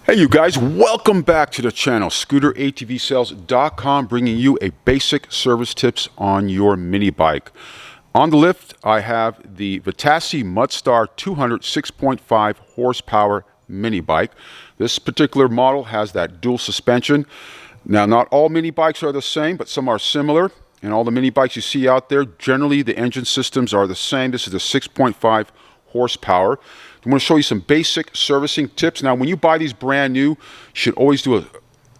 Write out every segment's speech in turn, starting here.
Hey you guys, welcome back to the channel, ScooterATVSales.com, bringing you a basic service tips on your mini bike. On the lift, I have the Vitacci Mudstar 200 6.5 horsepower mini bike. This particular model has that dual suspension. Now, not all mini bikes are the same, but some are similar. And all the mini bikes you see out there, generally the engine systems are the same. This is the 6.5 horsepower. I'm going to show you some basic servicing tips. Now, when you buy these brand new, you should always do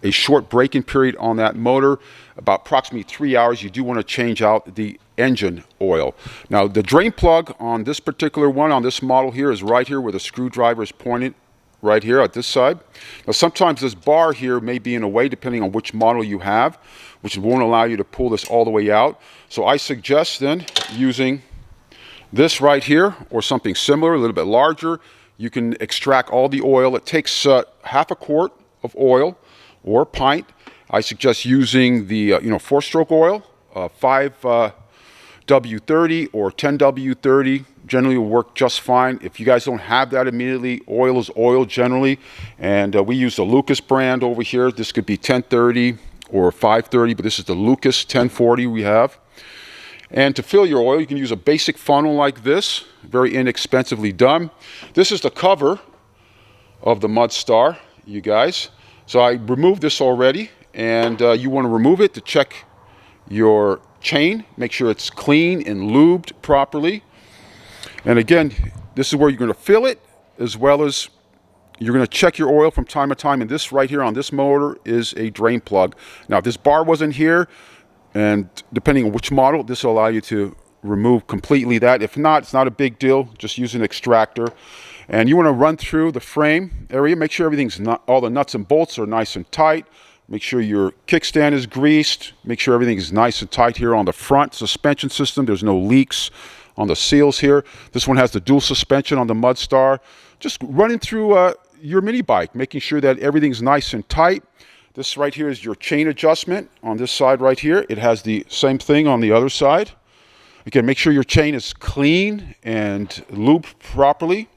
a short break-in period on that motor, about approximately 3 hours. You do want to change out the engine oil. Now, the drain plug on this particular one, on this model here, is right here where the screwdriver is pointed, right here at this side. Now, sometimes this bar here may be in a way, depending on which model you have, which won't allow you to pull this all the way out. So I suggest then using this right here, or something similar, a little bit larger. You can extract all the oil. It takes half a quart of oil or a pint. I suggest using the 4-stroke oil, 5W30 or 10W30. Generally will work just fine. If you guys don't have that immediately, oil is oil generally, and we use the Lucas brand over here. This could be 1030 or 530, but this is the Lucas 1040 we have. And to fill your oil, you can use a basic funnel like this, very inexpensively done. This is the cover of the Mudstar, you guys. So I removed this already, and you want to remove it to check your chain, make sure it's clean and lubed properly. And again, this is where you're going to fill it, as well as you're going to check your oil from time to time. And this right here on this motor is a drain plug. Now, if this bar wasn't here, and depending on which model, this will allow you to remove completely that. If not, it's not a big deal. Just use an extractor. And you want to run through the frame area. Make sure everything's all the nuts and bolts are nice and tight. Make sure your kickstand is greased. Make sure everything is nice and tight here on the front suspension system. There's no leaks on the seals here. This one has the dual suspension on the Mudstar. Just running through your mini bike, making sure that everything's nice and tight. This right here is your chain adjustment on this side right here. It has the same thing on the other side. Again, make sure your chain is clean and lubed properly.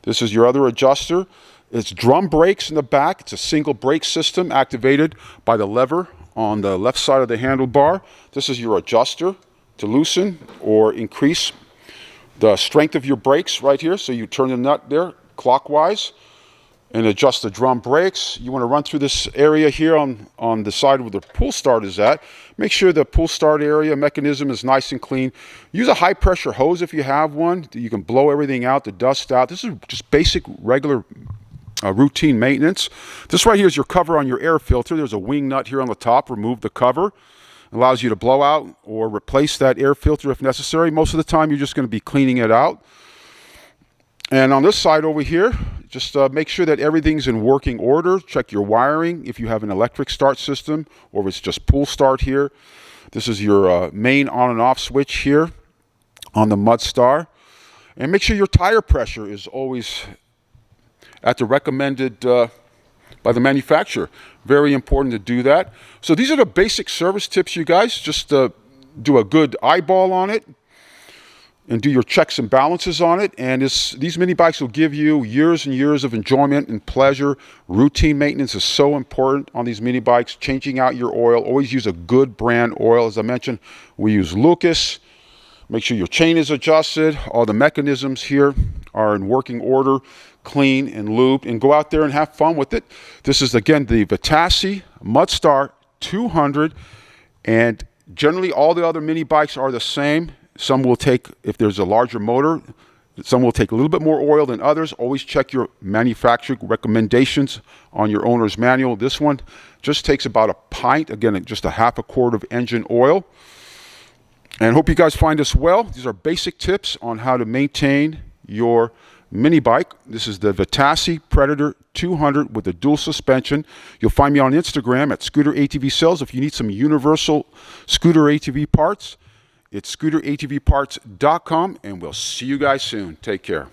This is your other adjuster. It's drum brakes in the back. It's a single brake system activated by the lever on the left side of the handlebar. This is your adjuster to loosen or increase the strength of your brakes right here. So you turn the nut there clockwise and adjust the drum brakes. You want to run through this area here on the side where the pull start is at. Make sure the pull start area mechanism is nice and clean. Use a high pressure hose if you have one. You can blow everything out, the dust out. This is just basic, regular, routine maintenance. This right here is your cover on your air filter. There's a wing nut here on the top. Remove the cover. Allows you to blow out or replace that air filter if necessary. Most of the time, you're just going to be cleaning it out. And on this side over here, just make sure that everything's in working order. Check your wiring if you have an electric start system or if it's just pull start here. This is your main on and off switch here on the Mudstar. And make sure your tire pressure is always at the recommended by the manufacturer. Very important to do that. So these are the basic service tips, you guys. Just do a good eyeball on it and do your checks and balances on it. And these mini bikes will give you years and years of enjoyment and pleasure. Routine maintenance is so important on these mini bikes. Changing out your oil. Always use a good brand oil. As I mentioned, we use Lucas. Make sure your chain is adjusted. All the mechanisms here are in working order, clean and lubed. And go out there and have fun with it. This is, again, the Vitacci Mudstar 200. And generally, all the other mini bikes are the same. Some will take, if there's a larger motor, some will take a little bit more oil than others. Always check your manufacturer recommendations on your owner's manual. This one just takes about a pint, again, just a half a quart of engine oil. And hope you guys find this well. These are basic tips on how to maintain your mini bike. This is the Vitacci Predator 200 with the dual suspension. You'll find me on Instagram at Scooter ATV Sales if you need some universal scooter ATV parts. It's ScooterATVparts.com, and we'll see you guys soon. Take care.